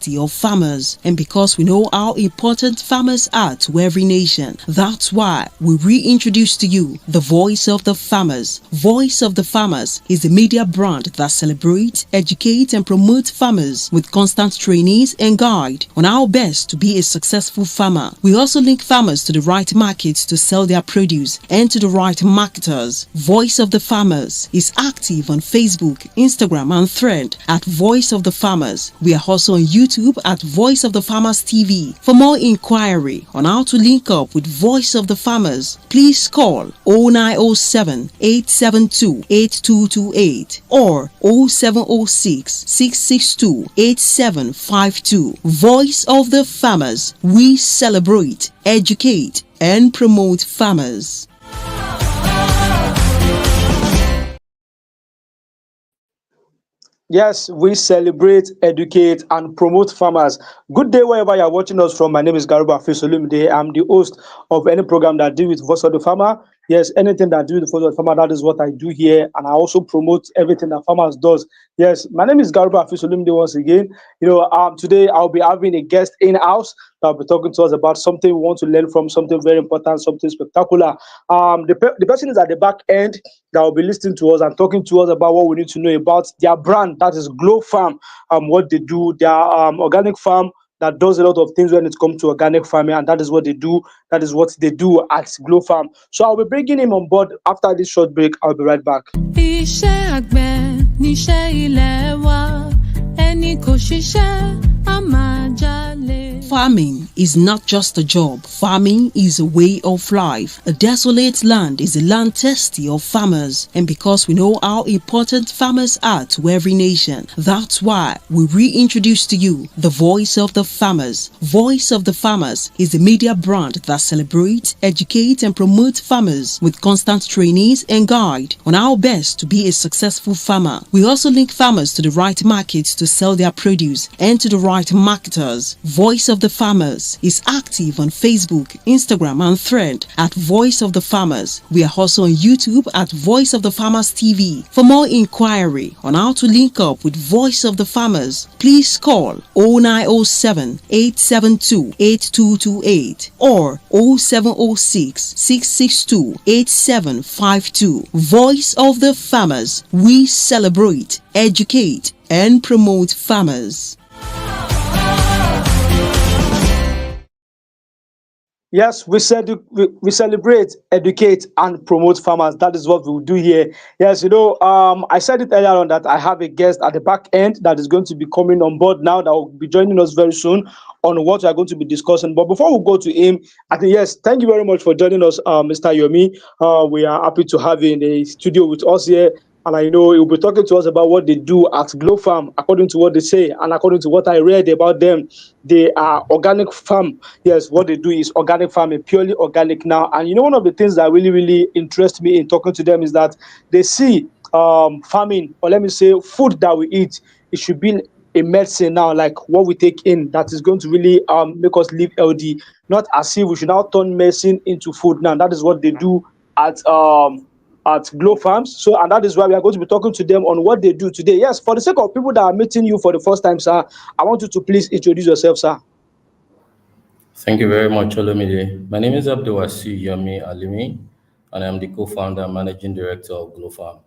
testy of farmers, and because we know how important farmers are to every nation, that's why we reintroduce to you the Voice of the Farmers. Voice of the Farmers is a media brand that celebrates, educates, and promotes farmers with constant trainees and guide on how best to be a successful farmer. We also link farmers to the right markets to sell their produce and to the right marketers. Voice of the Farmers is active on Facebook, Instagram, and Thread at Voice of the Farmers. We are also on YouTube at Voice of the Farmers TV. For more inquiry on how to link up with Voice of the Farmers, please call 0907 872 8228 or 0706 662 8752. Voice of the Farmers. We celebrate, educate, and promote farmers. Yes, we celebrate, educate, and promote farmers. Good day wherever you're watching us from. My name is Garuba Fisolumide. I'm the host of any program that deals with Voice of the Farmer. Yes, anything that deals with Voice of the Farmer, that is what I do here. And I also promote everything that farmers does. Yes, my name is Garuba Fisolumide once again. Today I'll be having a guest in-house that'll be talking to us about something we want to learn from, something very important, something spectacular. The person is at the back end that will be listening to us and talking to us about what we need to know about their brand, that is Glofarm, what they do, their organic farm that does a lot of things when it comes to organic farming, and that is what they do. That is what they do at Glofarm. So I'll be bringing him on board after this short break. I'll be right back. Farming is not just a job. Farming is a way of life. A desolate land is a land testy of farmers, and because we know how important farmers are to every nation, that's why we reintroduce to you the Voice of the Farmers. Voice of the Farmers is a media brand that celebrates, educates, and promotes farmers with constant trainees and guide on how best to be a successful farmer. We also link farmers to the right markets to sell their produce and to the right marketers. Voice of the Farmers is active on Facebook, Instagram, and Thread at Voice of the Farmers. We are also on YouTube at Voice of the Farmers TV. For more inquiry on how to link up with Voice of the Farmers, please call 0907 872 8228 or 0706 662 8752. Voice of the Farmers. We celebrate, educate, and promote farmers. Yes, we celebrate, educate, and promote farmers. That is what we will do here. Yes, I said it earlier on that I have a guest at the back end that is going to be coming on board now, that will be joining us very soon on what we are going to be discussing. But before we go to him, I think, yes, thank you very much for joining us, Mr. Yomi. We are happy to have you in the studio with us here. And I know he'll be talking to us about what they do at Glofarm, according to what they say, and according to what I read about them. They are organic farm. Yes, what they do is organic farming, purely organic now. And one of the things that really, really interests me in talking to them is that they see farming, or let me say, food that we eat, it should be a medicine now, like what we take in, that is going to really make us live healthy. Not as if we should now turn medicine into food now. That is what they do at Glow Farms. So, and that is why we are going to be talking to them on what they do today. Yes, for the sake of people that are meeting you for the first time, sir, I want you to please introduce yourself, sir. Thank you very much, Olomide. My name is Abdulwasi Yomi Alimi, and I'm the co-founder and managing director of Glofarm.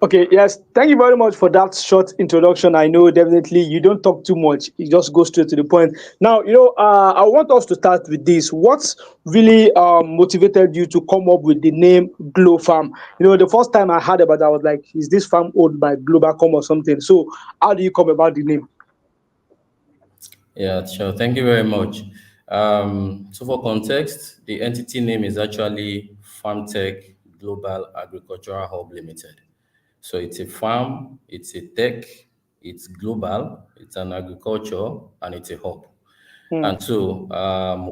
Okay, yes, thank you very much for that short introduction. I know definitely you don't talk too much, you just go straight to the point. Now, I want us to start with this. What's really motivated you to come up with the name Glow Farm? The first time I heard about that, I was like, is this farm owned by Globalcom or something? So, how do you come about the name? Yeah, sure. Thank you very much. So for context, the entity name is actually FarmTech Global Agricultural Hub Limited. So it's a farm, it's a tech, it's global, it's an agriculture, and it's a hub. And so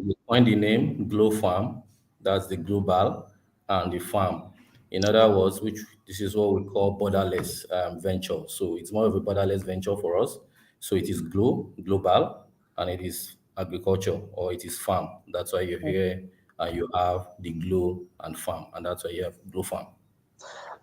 we coined the name Glow Farm, that's the global, and the farm. In other words, this is what we call borderless venture. So it's more of a borderless venture for us. So it is global, and it is agriculture, or it is farm. That's why you're here and you have the glow and farm, and that's why you have Glow Farm.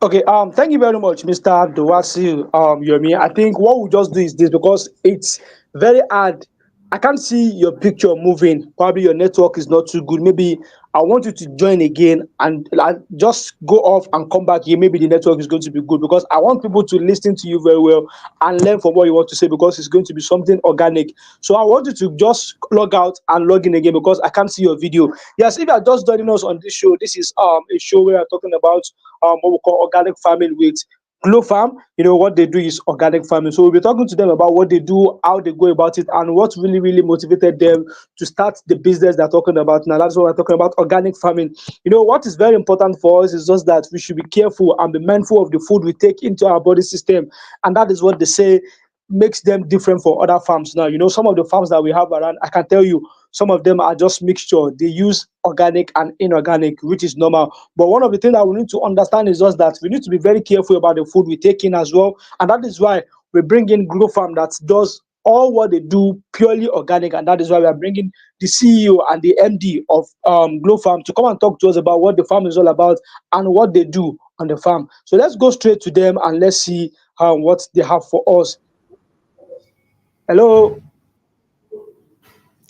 Okay, thank you very much, Mr. Dowasi, Yomi. I think what we'll just do is this because it's very hard. I can't see your picture moving. Probably your network is not too good. Maybe I want you to join again and just go off and come back here. Maybe the network is going to be good because I want people to listen to you very well and learn from what you want to say because it's going to be something organic. So I want you to just log out and log in again because I can't see your video. Yes, if you are just joining us on this show, this is a show where we're talking about what we call organic farming with Glofarm. What they do is organic farming. So we'll be talking to them about what they do, how they go about it, and what really, really motivated them to start the business they're talking about. Now, that's what we're talking about organic farming. What is very important for us is just that we should be careful and be mindful of the food we take into our body system. And that is what they say makes them different from other farms. Now, some of the farms that we have around, I can tell you, some of them are just mixture. They use organic and inorganic, which is normal. But one of the things that we need to understand is just that we need to be very careful about the food we take in as well. And that is why we bring in Grow Farm that does all what they do purely organic. And that is why we are bringing the CEO and the MD of Glow Farm to come and talk to us about what the farm is all about and what they do on the farm. So let's go straight to them and let's see what they have for us. Hello,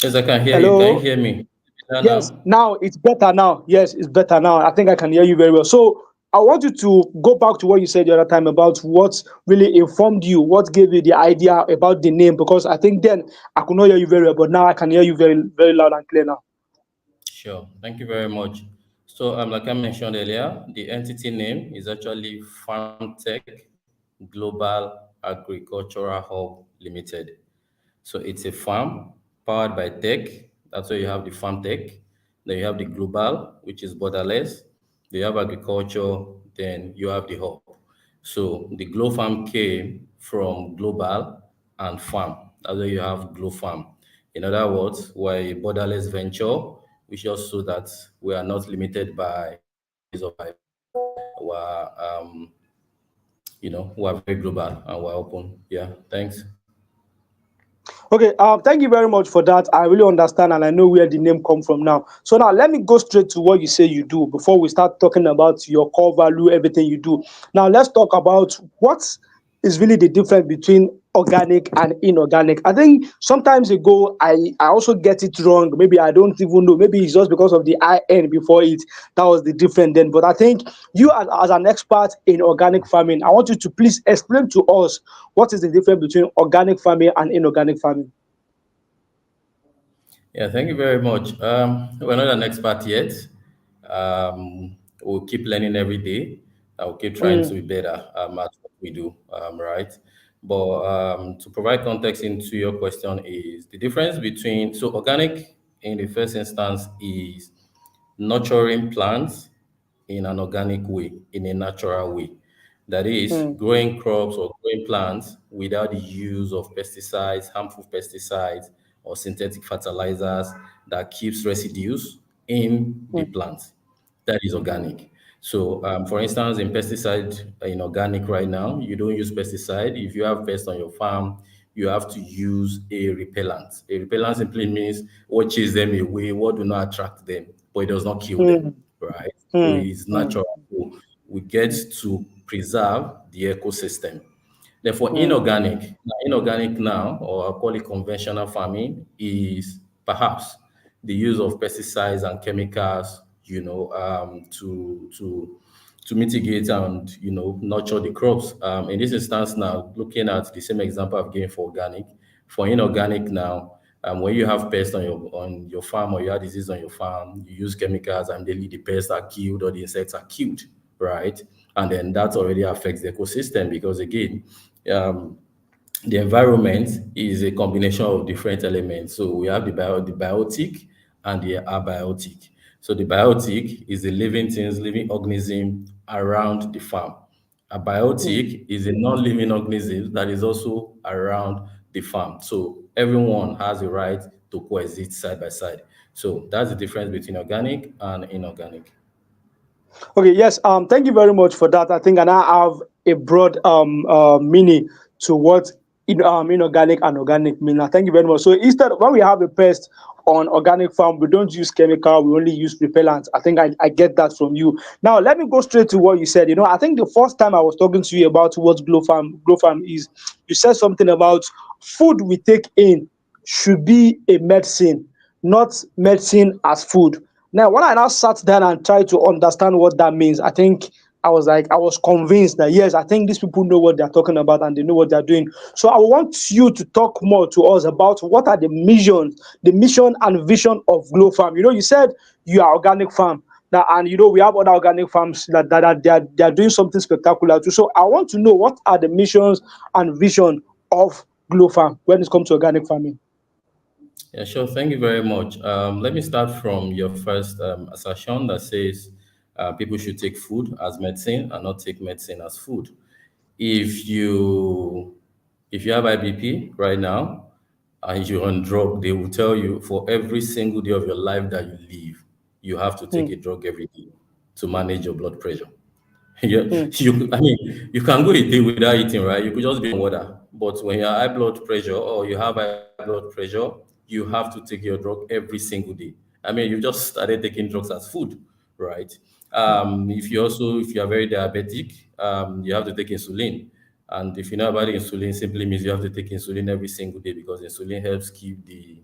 Yes, I can hear you. Can you hello. hear me? Better Yes, now? now it's better now. Yes, it's better now. I think I can hear you very well. So I want you to go back to what you said the other time about what really informed you, what gave you the idea about the name, because I think then I could not hear you very well, but now I can hear you very, very loud and clear now. Sure. Thank you very much. So, like I mentioned earlier, the entity name is actually FarmTech Global Agricultural Hub Limited. So, it's a farm powered by tech. That's why you have the farm tech. Then you have the global, which is borderless. Then you have agriculture. Then you have the hub. So, the Glow Farm came from global and farm. That's why you have Glow Farm. In other words, we're a borderless venture, which just so that we are not limited by boundaries of our we're we're very global and we're open. Yeah, thanks. Okay, thank you very much for that. I really understand and I know where the name come from now. So now let me go straight to what you say you do before we start talking about your core value, everything you do. Now let's talk about what is really the difference between organic and inorganic. I think sometimes ago I also get it wrong. Maybe I don't even know. Maybe it's just because of the IN before it. That was the difference then. But I think you as an expert in organic farming, I want you to please explain to us what is the difference between organic farming and inorganic farming. Yeah, thank you very much. We're not an expert yet. We'll keep learning every day. I'll keep trying to Mm, be better at what we do, right? But to provide context into your question is the difference between, so organic in the first instance is nurturing plants in an organic way, in a natural way. That is, mm, growing crops or growing plants without the use of pesticides, harmful pesticides, or synthetic fertilizers that keeps residues in the mm, plant. That is organic. So, for instance, in pesticide, in organic right now, you don't use pesticide. If you have pests on your farm, you have to use a repellent. A repellent simply means what chase them away, what do not attract them, but it does not kill them, mm, right? So mm, it's mm, natural. So we get to preserve the ecosystem. Therefore, mm, inorganic now, or I call it conventional farming, is perhaps the use of pesticides and chemicals, to mitigate and nurture the crops. In this instance, now looking at the same example I've given for organic, for inorganic now, when you have pests on your farm or you have disease on your farm, you use chemicals and daily the pests are killed or the insects are killed, right? And then that already affects the ecosystem because again, um, the environment is a combination of different elements. So we have the biotic and the abiotic. So the biotic is the living things, living organism around the farm. A mm. biotic is a non-living organism that is also around the farm. So everyone has a right to coexist side by side. So that's the difference between organic and inorganic. Okay, yes. Thank you very much for that. I think, and I have a broad meaning to what inorganic and organic meal. Now, thank you very much. So instead, when we have a pest on organic farm, we don't use chemical, we only use repellent. I think I get that from you. Now, let me go straight to what you said. I think the first time I was talking to you about what Glofarm is, you said something about food we take in should be a medicine, not medicine as food. Now, when I now sat down and tried to understand what that means, I think I was convinced that yes, I think these people know what they're talking about and they know what they're doing. So I want you to talk more to us about what are the mission and vision of Glow Farm. You said you are organic farm. Now, and we have other organic farms that they are doing something spectacular too. So I want to know what are the missions and vision of Glow Farm when it comes to organic farming. Yeah, sure. Thank you very much. Let me start from your first assertion that says people should take food as medicine and not take medicine as food. If you if you have IBP right now and you're on drug, they will tell you for every single day of your life that you live, you have to take Hmm, a drug every day to manage your blood pressure. Yeah, hmm, I mean, you can go a day without eating, right? You could just be on water. But when you have high blood pressure or you have high blood pressure, you have to take your drug every single day. I mean, you just started taking drugs as food, right? hmm, If you are very diabetic, you have to take insulin. And if you know about insulin, simply means you have to take insulin every single day because insulin helps keep the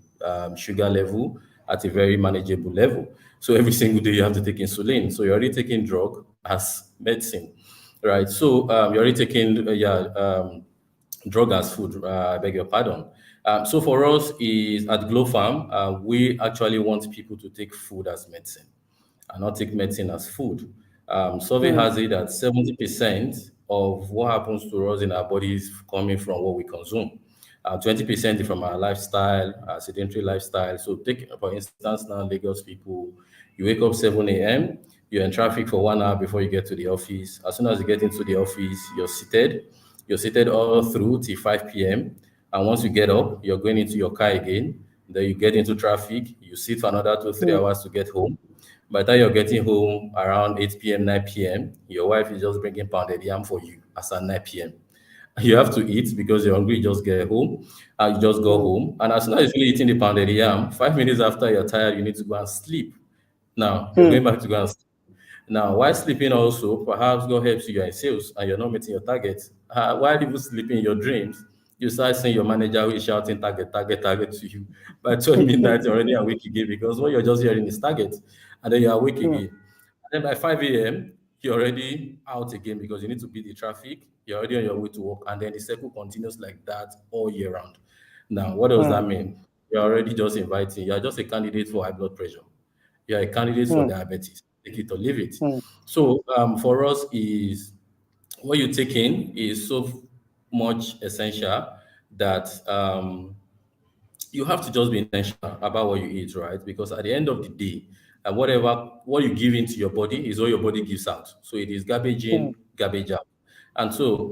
sugar level at a very manageable level. So every single day you have to take insulin. So you're already taking drug as medicine, right? So you're already taking drug as food. I beg your pardon. So for us is at Glow Farm, we actually want people to take food as medicine and not take medicine as food. Survey hmm, has it that 70% of what happens to us in our bodies coming from what we consume. 20% is from our lifestyle, our sedentary lifestyle. So take, for instance, now Lagos people, you wake up 7 a.m., you're in traffic for 1 hour before you get to the office. As soon as you get into the office, you're seated all through till 5 p.m. And once you get up, you're going into your car again. Then you get into traffic, you sit for another 2, 3 hmm, hours to get home. By the time you're getting home around 8 p.m., 9 p.m., your wife is just bringing pounded yam for you as at 9 p.m. You have to eat because you're hungry, you just get home, and you just go hmm, home. And as soon as you're eating the pounded yam, 5 minutes after you're tired, you need to go and sleep. Now, you're hmm, going back to go and sleep. Now, while sleeping also, perhaps God helps you, you're in sales and you're not meeting your target. While even sleeping in your dreams, you start seeing your manager who is shouting target, target, target to you. By 12 midnight, you're already awake again because what you're just hearing is target. And then you're awake hmm, again. And then by 5 a.m., you're already out again because you need to beat the traffic. You're already on your way to work. And then the cycle continues like that all year round. Now, what does hmm, that mean? You're already just inviting, you're just a candidate for high blood pressure. You're a candidate for hmm, diabetes. Take it or leave it. hmm, So for us is what you take in is so much essential that you have to just be intentional about what you eat, right? Because at the end of the day, whatever what you give into your body is what your body gives out. So it is garbage hmm, in, garbage out. And so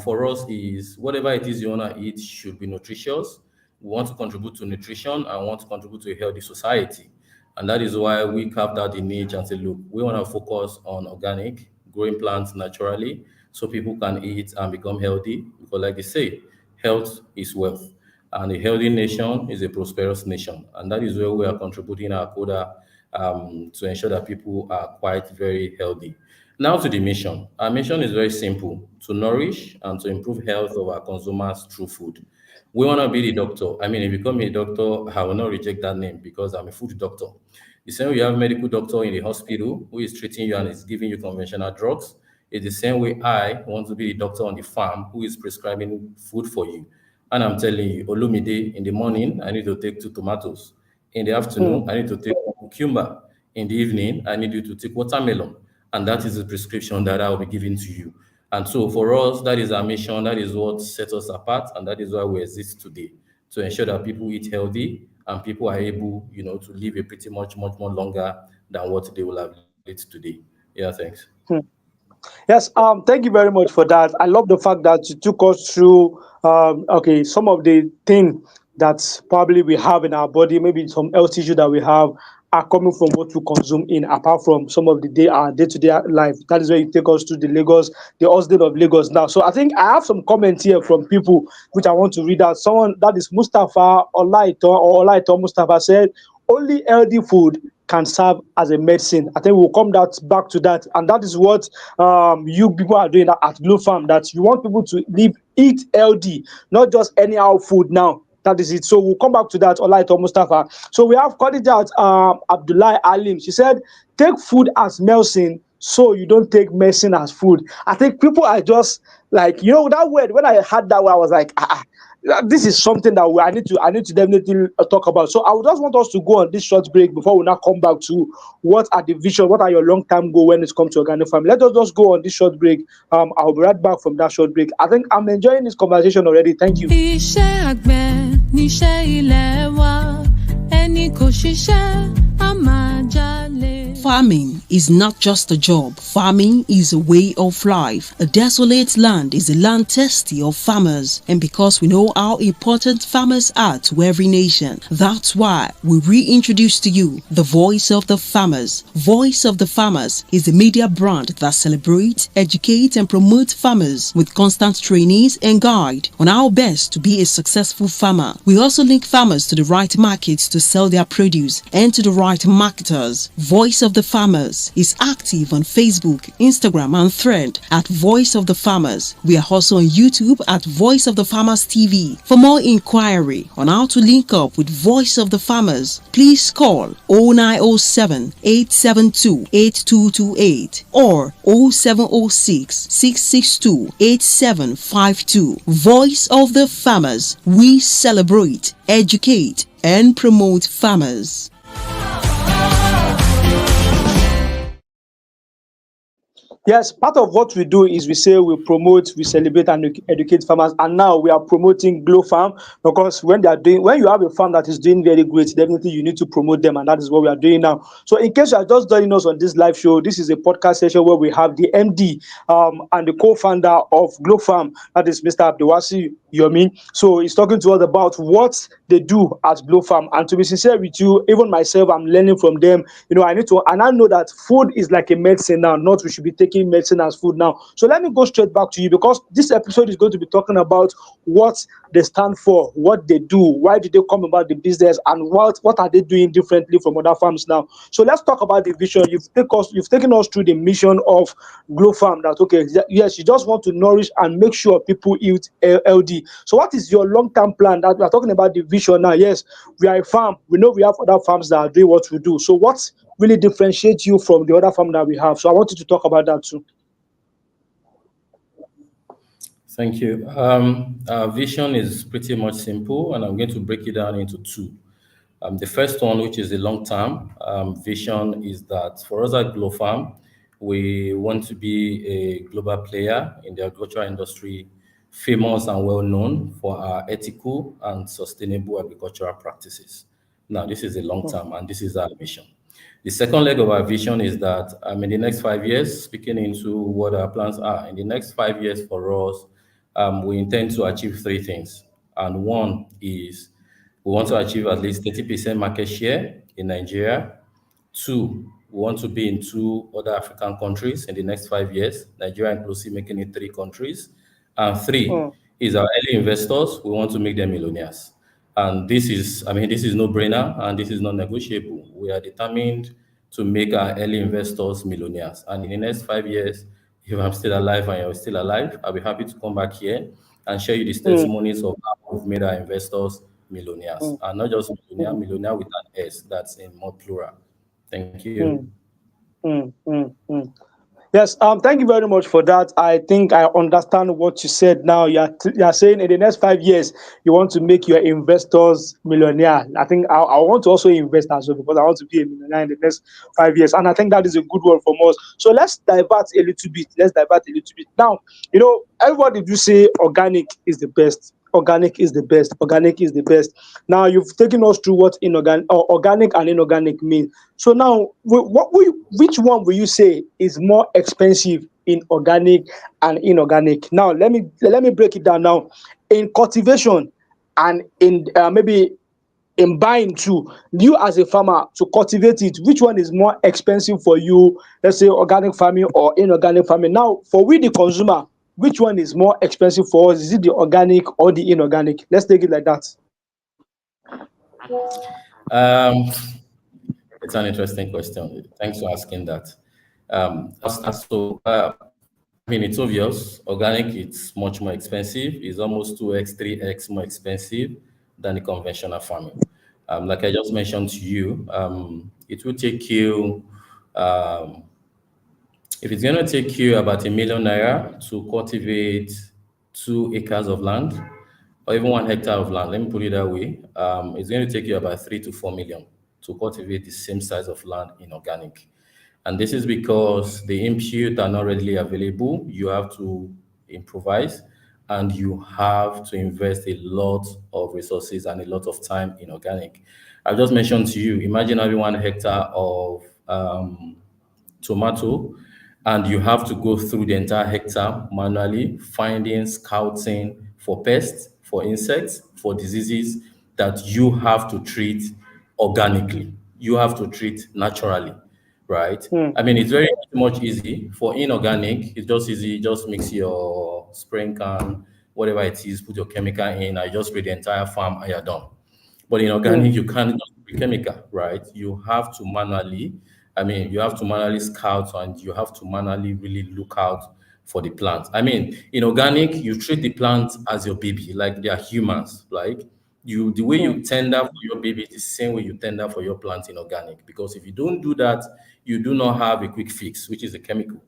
for us is whatever it is you want to eat should be nutritious. We want to contribute to nutrition and want to contribute to a healthy society. And that is why we carved out the niche and said, look, we want to focus on organic, growing plants naturally so people can eat and become healthy. Because like they say, health is wealth. And a healthy nation is a prosperous nation. And that is where we are contributing our quota to ensure that people are quite very healthy. Now to the mission. Our mission is very simple to nourish and to improve health of our consumers through food. We want to be the doctor. I mean, if you become a doctor, I will not reject that name because I'm a food doctor. The same way you have a medical doctor in the hospital who is treating you and is giving you conventional drugs, it's the same way I want to be the doctor on the farm who is prescribing food for you. And I'm telling you, Olumide, in the morning, I need to take 2 tomatoes. In the hmm, afternoon, I need to take one cucumber. In the evening, I need you to take watermelon. And that is the prescription that I will be giving to you. And so for us, that is our mission. That is what sets us apart. And that is why we exist today to ensure that people eat healthy and people are able, to live a pretty much more longer than what they will have lived today. Yeah, thanks. hmm. Yes, thank you very much for that. I love the fact that you took us through, okay, some of the things that probably we have in our body, maybe some health issue that we have, are coming from what we consume in, apart from some of the day-to-day life. That is where you take us to the Lagos, the hustle of Lagos now. So I think I have some comments here from people which I want to read out. Someone, that is Mustafa Olaito Mustafa, said only healthy food can serve as a medicine. I think we'll come that back to that, and that is what you people are doing at Glofarm. That you want people to live, eat healthy, not just anyhow food. Now that is it. So we'll come back to that. Olaito Mustafa. So we have called it out. Abdullah Alim. She said, "Take food as medicine, so you don't take medicine as food." I think people are just like, that word. When I heard that word, I was like, this is something that I need to definitely talk about. So I would just want us to go on this short break before we now come back to what are the vision, what are your long term goal when it comes to organic farming. Let us just go on this short break. I'll be right back from that short break. I think I'm enjoying this conversation already. Thank you. Iṣẹ́ àgbẹ̀ níṣẹ́ ilé wa, ẹni kò ṣiṣẹ́ á máa jalè. Farming is not just a job. Farming is a way of life. A desolate land is a land thirsty of farmers. And because we know how important farmers are to every nation, that's why we reintroduce to you the Voice of the Farmers. Voice of the Farmers is a media brand that celebrates, educates, and promotes farmers with constant trainees and guide on how best to be a successful farmer. We also link farmers to the right markets to sell their produce and to the right marketers. Voice of the Farmers is active on Facebook, Instagram, and Thread at Voice of the Farmers. We are also on YouTube at Voice of the Farmers TV. For more inquiry on how to link up with Voice of the Farmers, please call 0907 872 8228 or 0706 662 8752. Voice of the Farmers. We celebrate, educate, and promote farmers. Yes, part of what we do is we say we promote, we celebrate, and educate farmers. And now we are promoting Glow Farm, because when you have a farm that is doing very great, definitely you need to promote them, and that is what we are doing now. So, in case you are just joining us on this live show, this is a podcast session where we have the MD and the co-founder of Glow Farm, that is Mr. Abdulwasi Yomi. So he's talking to us about what they do at Glow Farm. And to be sincere with you, even myself, I'm learning from them. I need to, and I know that food is like a medicine now, not we should be taking medicine as food now. So let me go straight back to you, because this episode is going to be talking about what they stand for, what they do, why did they come about the business, and what are they doing differently from other farms now. So let's talk about the vision. You've taken us through the mission of Glow Farm, that okay, yes, you just want to nourish and make sure people eat healthy. So what is your long-term plan? That we are talking about the vision now. Yes, we are a farm. We know we have other farms that are doing what we do. So what really differentiates you from the other farm that we have? So I want you to talk about that too. Thank you. Our vision is pretty much simple, and I'm going to break it down into two. The first one, which is the long-term vision, is that for us at Glow Farm, we want to be a global player in the agricultural industry, famous and well-known for our ethical and sustainable agricultural practices. Now, this is the long-term, and this is our vision. The second leg of our vision is that in the next 5 years, speaking into what our plans are, in the next 5 years for us, we intend to achieve three things. And one is we want to achieve at least 30% market share in Nigeria. Two, we want to be in two other African countries in the next 5 years, Nigeria inclusive, making it three countries. And three is our early investors. We want to make them millionaires. And this is no brainer, and this is not negotiable. We are determined to make our early investors millionaires. And in the next 5 years, if I'm still alive and you're still alive, I'll be happy to come back here and share you the testimonies of how we've made our investors millionaires. And not just millionaire with an S, that's in more plural. Thank you. Yes, thank you very much for that. I think I understand what you said now. You're saying in the next 5 years, you want to make your investors millionaire. I think I want to also invest as well, because I want to be a millionaire in the next 5 years. And I think that is a good one from us. So let's divert a little bit. Now, everybody do say organic is the best. Organic is the best. Organic is the best. Now you've taken us through what organic and inorganic mean. So now, which one will you say is more expensive in organic and inorganic? Now let me break it down. Now, in cultivation and in maybe in buying too, you as a farmer to cultivate it, which one is more expensive for you? Let's say organic farming or inorganic farming. Now, for we the consumer, which one is more expensive for us? Is it the organic or the inorganic? Let's take it like that. Um, it's an interesting question. Thanks for asking that. I mean, it's obvious. Organic, it's much more expensive. It's almost 2x, 3x more expensive than the conventional farming. Like I just mentioned to you, it will take you, um, if it's going to take you about ₦1 million to cultivate 2 acres of land, or even 1 hectare of land, let me put it that way, it's going to take you about 3 to 4 million to cultivate the same size of land in organic. And this is because the input are not readily available. You have to improvise and you have to invest a lot of resources and a lot of time in organic. I just mentioned to you, imagine having 1 hectare of tomato, and you have to go through the entire hectare manually, finding, scouting for pests, for insects, for diseases that you have to treat organically. You have to treat naturally, right? Hmm. I mean, it's very much easy. For inorganic, it's just easy. Just mix your spraying can, whatever it is, put your chemical in, I just spray the entire farm and you're done. But in Hmm. organic, you can't just be chemical, right? You have to manually, I mean, you have to manually scout and you have to manually really look out for the plant. I mean, in organic, you treat the plant as your baby, like they are humans, like the way Hmm. you tender for your baby is the same way you tender for your plant in organic. Because if you don't do that, you do not have a quick fix, which is a chemical.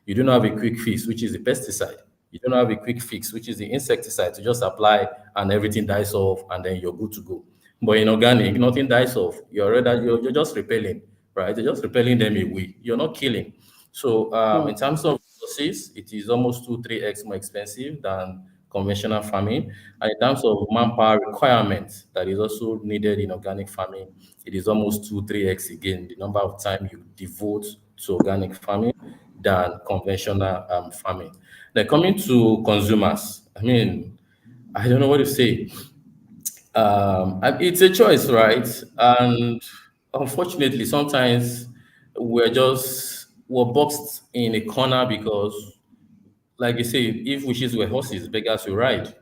You do not have a quick fix, which is a pesticide. You don't have a quick fix, which is the insecticide to just apply and everything dies off and then you're good to go. But in organic, nothing dies off. You're just repelling, right? You're just repelling them away. You're not killing. So Hmm. in terms of resources, it is almost 2, 3x more expensive than conventional farming. And in terms of manpower requirements that is also needed in organic farming, it is almost 2, 3x again, the number of time you devote to organic farming than conventional farming. Then coming to consumers, I mean, I don't know what to say. It's a choice, right? And unfortunately, sometimes we're boxed in a corner because, like you say, if wishes were horses, beggars will ride.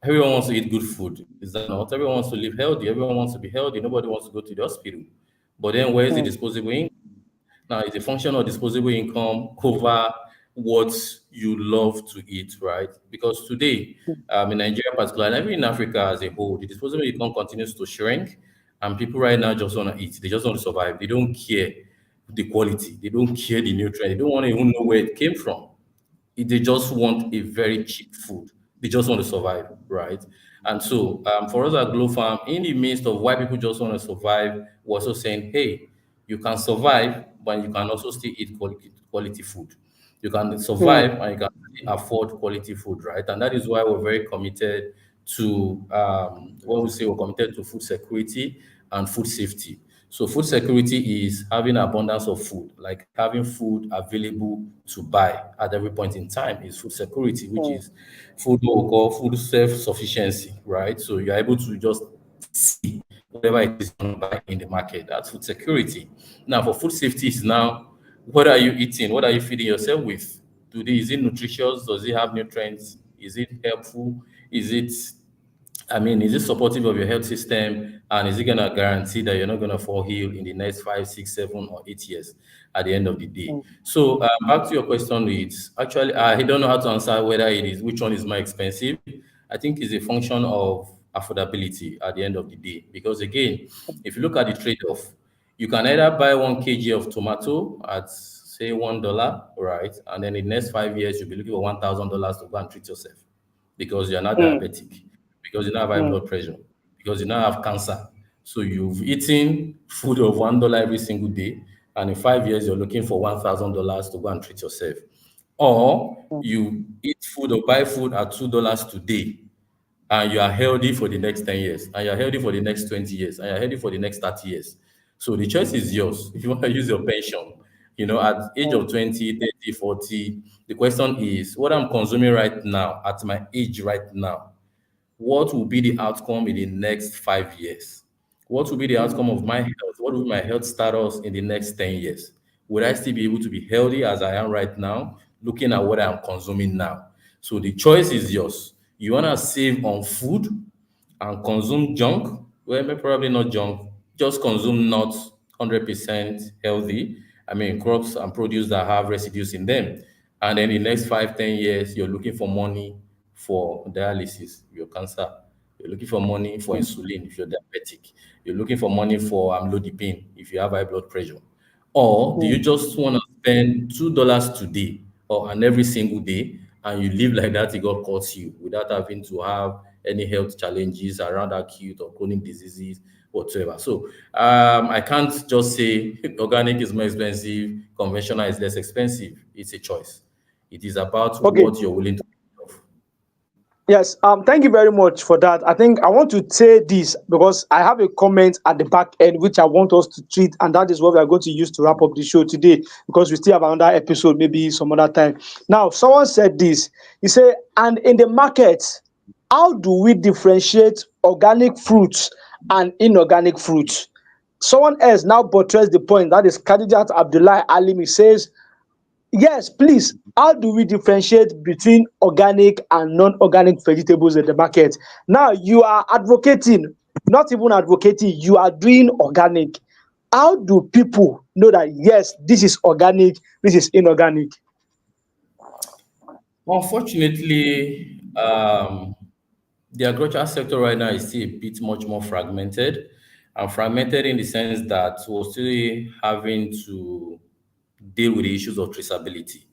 Everyone wants to eat good food. Is that not? Everyone wants to live healthy. Everyone wants to be healthy. Nobody wants to go to the hospital. But then where is the Hmm. disposable income? Now, it's a function of disposable income over what you love to eat, right? Because today, in Nigeria particularly, and even in Africa as a whole, the disposable income continues to shrink, and people right now just want to eat. They just want to survive. They don't care the quality. They don't care the nutrient. They don't want to even know where it came from. They just want a very cheap food. They just want to survive, right? And so, for us at Glofarm, in the midst of why people just want to survive, we're also saying, hey, you can survive, but you can also still eat quality food. You can Hmm. survive and you can still afford quality food, right? And that is why we're very committed to what we say we're committed to food security and food safety. So food security is having abundance of food, like having food available to buy at every point in time is food security, which Hmm. is food what we call food self-sufficiency, right? So you're able to just see whatever it is you want to buy in the market. That's food security. Now for food safety is now what are you eating? What are you feeding yourself with? Is it nutritious? Does it have nutrients? Is it helpful? Is it is it supportive of your health system? And is it going to guarantee that you're not going to fall ill in the next 5, 6, 7, or 8 years at the end of the day? Hmm. So, back to your question, it's actually, I don't know how to answer whether it is which one is more expensive. I think it's a function of affordability at the end of the day. Because again, if you look at the trade off, you can either buy 1 kg of tomato at say $1, right? And then in the next 5 years, you'll be looking for $1,000 to go and treat yourself because you're not Hmm. diabetic, because you now have high Hmm. blood pressure, because you now have cancer. So you've eaten food of $1 every single day, and in 5 years you're looking for $1,000 to go and treat yourself. Or Hmm. you eat food or buy food at $2 today, and you are healthy for the next 10 years, and you're healthy for the next 20 years, and you're healthy for the next 30 years. So the choice is yours. If you want to use your pension, at age Hmm. of 20, 30, 40, the question is what I'm consuming right now at my age right now, what will be the outcome in the next 5 years? What will be the outcome of my health? What will be my health status in the next 10 years? Would I still be able to be healthy as I am right now, looking at what I'm consuming now? So the choice is yours. You want to save on food and consume junk? Well, probably not junk, just consume not 100% healthy. I mean, crops and produce that have residues in them. And then in the next 5, 10 years, you're looking for money for dialysis, your cancer. You're looking for money for insulin if you're diabetic. You're looking for money for amlodipine if you have high blood pressure. Or do you just want to spend $2 today or and every single day and you live like that, it God calls you without having to have any health challenges around acute or chronic diseases whatsoever. So I can't just say organic is more expensive, conventional is less expensive. It's a choice. It is about Okay. what you're willing to give. Yes, thank you very much for that. I think I want to say this because I have a comment at the back end which I want us to treat, and that is what we are going to use to wrap up the show today because we still have another episode, maybe some other time. Now, someone said this. He said, and in the market, how do we differentiate organic fruits and inorganic fruits? Someone else now buttressed the point. That is Khadijat Abdullah Alim. He says, yes, please. How do we differentiate between organic and non-organic vegetables in the market? Now you are advocating, not even advocating, you are doing organic. How do people know that yes, this is organic, this is inorganic? Unfortunately, the agricultural sector right now is still a bit much more fragmented, and fragmented in the sense that we're still having to deal with the issues of traceability.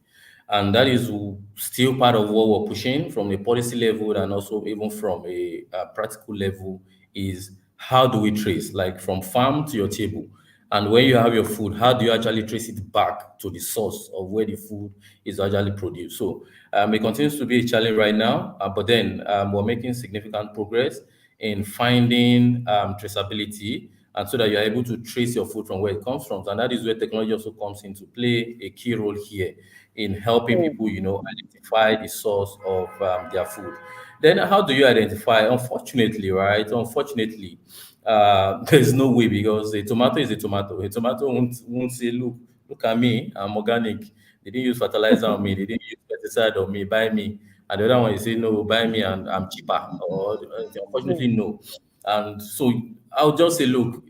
And that is still part of what we're pushing from a policy level and also even from a practical level is how do we trace, like from farm to your table? And when you have your food, how do you actually trace it back to the source of where the food is actually produced? So it continues to be a challenge right now, but then we're making significant progress in finding traceability and so that you're able to trace your food from where it comes from. And that is where technology also comes into play a key role here in helping people, identify the source of their food. Then how do you identify? Unfortunately, right? Unfortunately, there's no way because a tomato is a tomato. A tomato won't say, look at me, I'm organic. They didn't use fertilizer on me. They didn't use pesticide on me. Buy me. And the other one is say, no, buy me and I'm cheaper. Or unfortunately, no. And so I'll just say, look,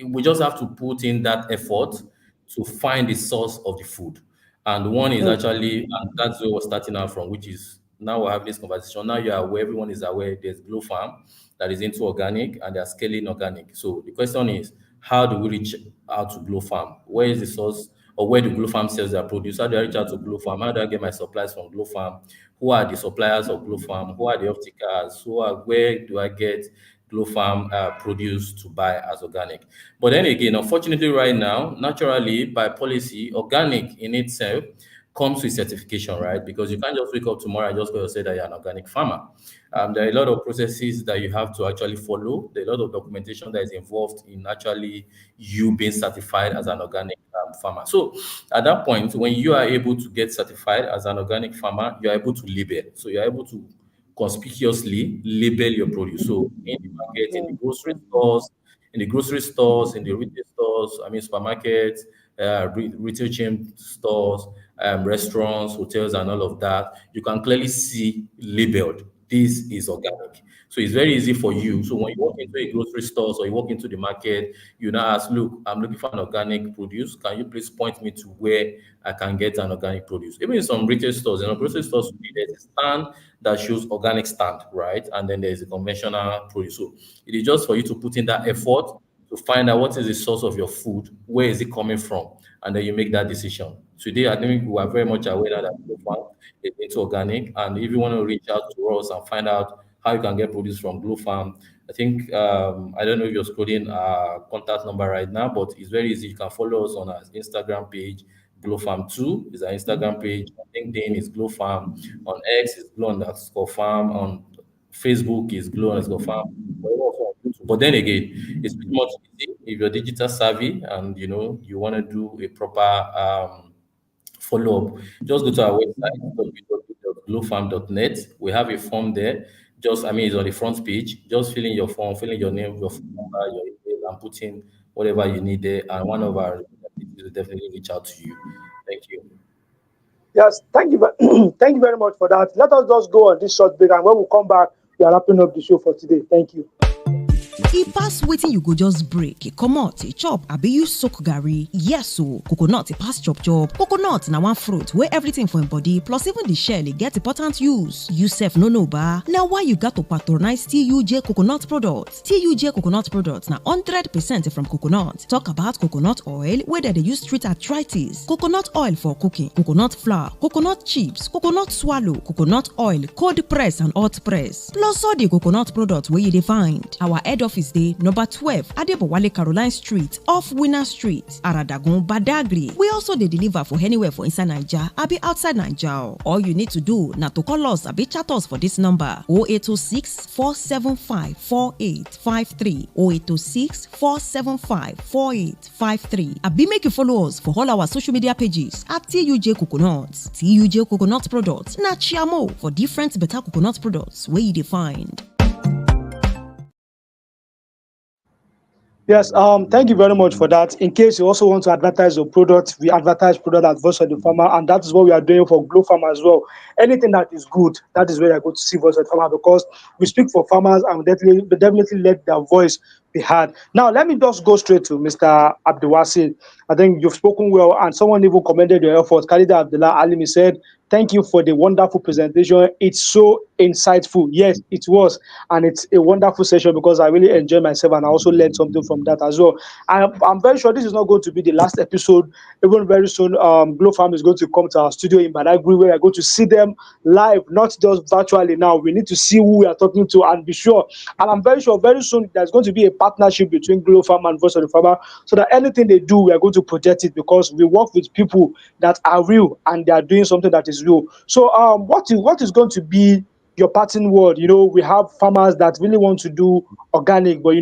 we just have to put in that effort to find the source of the food. And one is actually, and that's where we're starting out from, which is now we're having this conversation. Now you are aware, everyone is aware there's Glofarm that is into organic and they're scaling organic. So the question is, how do we reach out to Glofarm? Where is the source or where do Glofarm sells their produce? How do I reach out to Glofarm? How do I get my supplies from Glofarm? Who are the suppliers of Glofarm? Who are the off-takers? Where do I get Glofarm produce to buy as organic? But then again, unfortunately, right now, naturally, by policy, organic in itself comes with certification, right? Because you can't just wake up tomorrow and just go and say that you're an organic farmer. There are a lot of processes that you have to actually follow. There are a lot of documentation that is involved in actually you being certified as an organic farmer. So at that point, when you are able to get certified as an organic farmer, you're able to label. So you're able to conspicuously label your produce. So in the market, in the retail stores, I mean supermarkets, retail chain stores, restaurants, hotels, and all of that, you can clearly see labeled, this is organic. So it's very easy for you. So when you walk into a grocery store or you walk into the market, you now ask, look, I'm looking for an organic produce. Can you please point me to where I can get an organic produce? Even in some retail stores, grocery stores, there's a stand that shows organic stand, right? And then there's a conventional produce. So it is just for you to put in that effort to find out what is the source of your food, where is it coming from, and then you make that decision. Today, I think we are very much aware that Blue Farm is into organic, and if you want to reach out to us and find out how you can get produce from Blue Farm, I think I don't know if you're scrolling our contact number right now, but it's very easy. You can follow us on our Instagram page. Glow Farm 2 is our Instagram page. On LinkedIn is Glow Farm. On X is Glow underscore farm. On Facebook is Glow underscore farm. But then again, it's pretty much easy if you're digital savvy and you want to do a proper follow up. Just go to our website www.glowfarm.net. We have a form there. It's on the front page. Just fill in your form, fill in your name, your phone number, your email, can put in whatever you need there, and one of our representatives will definitely reach out to you. Thank you. Yes, thank you. Thank you very much for that. Let us just go on this short break, and when we come back, we are wrapping up the show for today. Thank you. E pass wetin you go just break, e comot, e chop, abi you soak garri. Yes o, coconut e pass chop chop. Coconut na one fruit wey everything for im body plus even the shell e get important use. You sef no know ba? Na why you gat to patronize TUJ coconut products. TUJ coconut products na 100% from coconut. Talk about coconut oil wey dem dey use treat arthritis, coconut oil for cooking, coconut flour, coconut chips, coconut swallow, coconut oil, cold press and hot press. Plus all the coconut products wey you dey find. Our head office dey number 12 Adebowale Caroline Street off Winner Street, Aradagun, Badagry. We also dey deliver for anywhere for inside Naija abi outside Naija. All you need to do na to call us abi chat us for this number 0806 475 4853 0806 475 4853. Abi make you follow us for all our social media pages at TUJ Coconuts. TUJ Coconut Products na chiamo for different better coconut products wey you dey find. Yes, thank you very much for that. In case you also want to advertise your product, we advertise product at Voice of the Farmer, and that is what we are doing for Glofarm as well. Anything that is good, that is where you're going to see Voice of the Farmer, because we speak for farmers and we definitely let their voice be heard. Now, let me just go straight to Mr. Abdulwasi. I think you've spoken well, and someone even commended your efforts. Khalida Abdullah Alimi said, "Thank you for the wonderful presentation. It's so insightful." Yes, it was. And it's a wonderful session because I really enjoyed myself and I also learned something from that as well. I'm very sure this is not going to be the last episode. Even very soon, Glofarm is going to come to our studio in Badagry where we are going to see them live, not just virtually now. We need to see who we are talking to and be sure. And I'm very sure very soon there's going to be a partnership between Glofarm and Voice of the Farmer so that anything they do, we are going to protect it because we work with people that are real and they are doing something that is real. So what is going to be your parting word? We have farmers that really want to do organic, but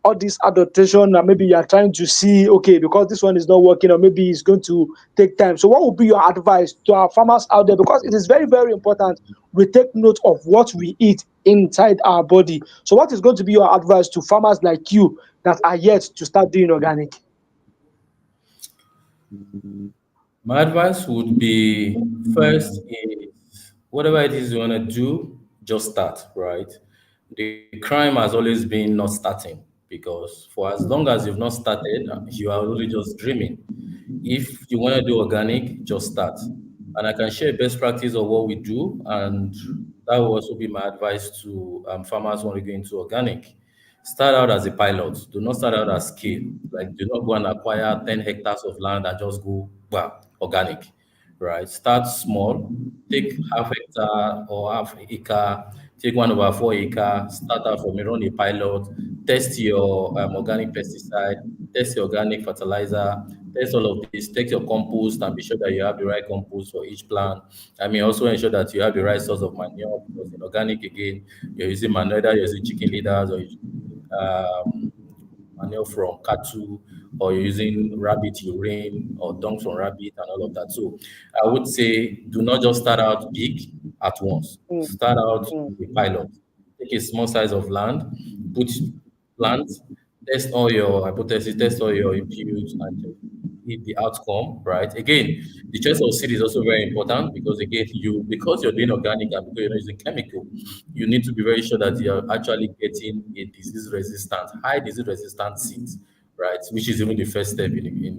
all this adaptation, and maybe you are trying to see, okay, because this one is not working, or maybe it's going to take time. So, what would be your advice to our farmers out there? Because it is very, very important we take note of what we eat inside our body. So, what is going to be your advice to farmers like you that are yet to start doing organic? My advice would be first is whatever it is you want to do, just start, right? The crime has always been not starting because for as long as you've not started, you are only just dreaming. If you want to do organic, just start. And I can share best practice of what we do, and that will also be my advice to farmers who want to go into organic. Start out as a pilot. Do not start out as scale. Like, do not go and acquire 10 hectares of land and just go, well, organic, right? Start small. Take half hectare or half acre. Take 1/4 acre. Start out from run a pilot. Test your organic pesticide. Test your organic fertilizer. Test all of this. Take your compost and be sure that you have the right compost for each plant. I mean, also ensure that you have the right source of manure because in organic again, you're using manure, either you're using chicken litters or you're using manure from cattle, or you're using rabbit urine or dung from rabbit and all of that. So I would say do not just start out big at once. Mm, Start out mm, with a pilot. Take a small size of land, put plants, test all your hypotheses, test all your inputs, and just see the outcome, right? Again, the choice of seed is also very important because again, because you're doing organic and because you're not using chemical, you need to be very sure that you're actually getting a disease resistant, high disease resistant seeds, right? Which is even the first step in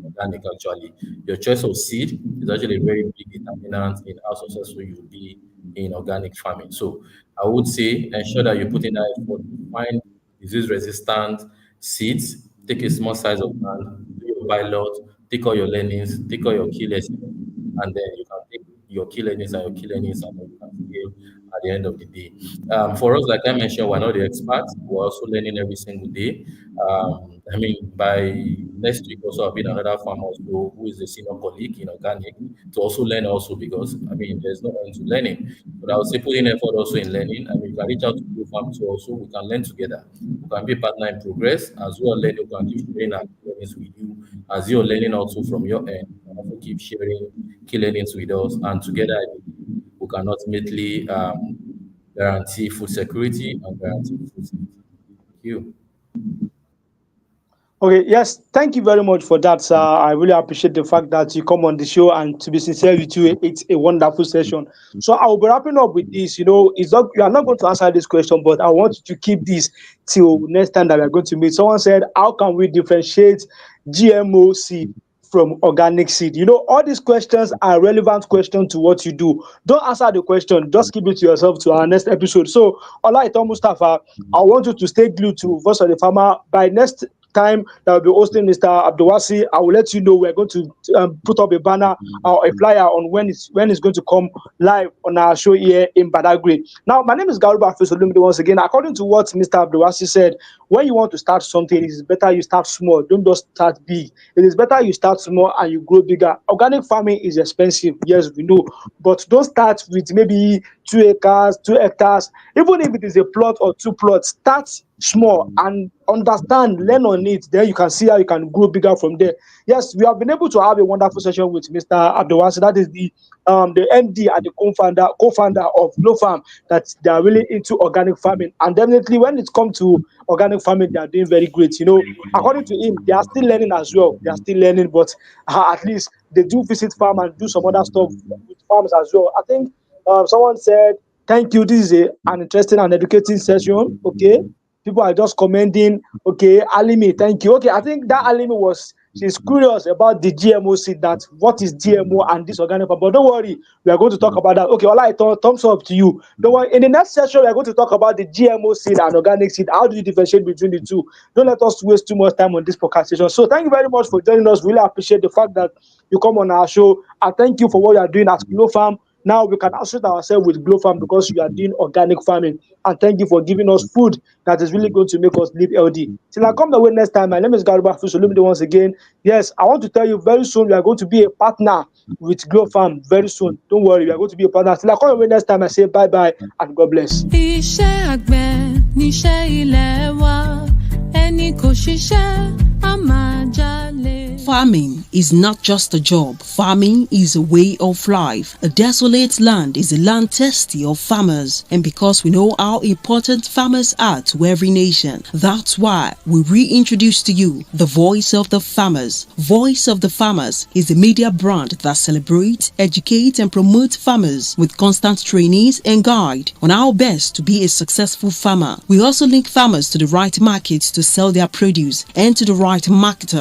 organic actually. Your choice of seed is actually a very big determinant in how successful you will be in organic farming. So I would say ensure that you put in that effort to find disease resistant seeds, take a small size of land, do your pilot, take all your learnings, take all your key lessons, and then you can take your key learnings and your key learnings and then you can scale at the end of the day. For us, like I mentioned, we're not the experts. We're also learning every single day. I mean, by next week also, I'll be another farmer also who is a senior colleague in organic to also learn also because, I mean, there's no end to learning. But I would say put in effort also in learning. I mean, you can reach out to Blue Farm too also. We can learn together. We can be a partner in progress. As well learning, we can keep sharing our learnings with you. As you're learning also from your end, you can also keep sharing key learnings with us. And together, I believe we can ultimately guarantee food security and guarantee food safety. Thank you. Okay, yes, thank you very much for that, sir. I really appreciate the fact that you come on the show, and to be sincere with you, it's a wonderful session. So I will be wrapping up with this. It's not you are not going to answer this question, but I want you to keep this till next time that we are going to meet. Someone said, "How can we differentiate GMO seed from organic seed?" All these questions are relevant questions to what you do. Don't answer the question, just keep it to yourself to our next episode. So, Olaitan Mustafa, I want you to stay glued to Voice of the Farmer. By next time that will be hosting Mr. Abdulwasi, I will let you know we're going to put up a banner or a flyer on when it's going to come live on our show here in Badagry. Now, my name is Garuba Fesolumide once again. According to what Mr. Abdulwasi said, when you want to start something, it is better you start small. Don't just start big. It is better you start small and you grow bigger. Organic farming is expensive, yes, we know, but don't start with maybe 2 acres, 2 hectares. Even if it is a plot or two plots, start small and understand, learn on it. Then you can see how you can grow bigger from there. Yes, we have been able to have a wonderful session with Mr. Abdulwasi. That is the MD and the co-founder of Glofarm. That they are really into organic farming, and definitely when it comes to organic farming, they are doing very great. According to him, they are still learning as well. They are still learning, but at least they do visit farm and do some other stuff with farms as well. I think someone said, "Thank you. This is an interesting and educating session." Okay, people are just commenting. Okay, Alimi, thank you. Okay, I think that Alimi she's curious about the GMO seed, that what is GMO and this organic farm. But don't worry, we are going to talk about that. Okay, all right, thumbs up to you. Don't worry. In the next session, we are going to talk about the GMO seed and organic seed. How do you differentiate between the two? Don't let us waste too much time on this podcast session. So thank you very much for joining us. Really appreciate the fact that you come on our show. And thank you for what you are doing at Glofarm. Now we can associate ourselves with Glofarm because we are doing organic farming. And thank you for giving us food that is really going to make us live healthy. Till I come the way next time, my name is Garuba Fusolumide once again. Yes, I want to tell you very soon we are going to be a partner with Glofarm very soon. Don't worry, we are going to be a partner. Till I come the way next time, I say bye-bye and God bless. Iṣẹ́ àgbẹ̀ níṣẹ́ ilé wa, ẹni kò ṣiṣẹ́ á máa jalè. Farming is not just a job. Farming is a way of life. A desolate land is a land thirsty of farmers. And because we know how important farmers are to every nation, that's why we reintroduce to you the Voice of the Farmers. Voice of the Farmers is a media brand that celebrates, educates, and promotes farmers with constant trainees and guide on how best to be a successful farmer. We also link farmers to the right markets to sell their produce and to the right marketer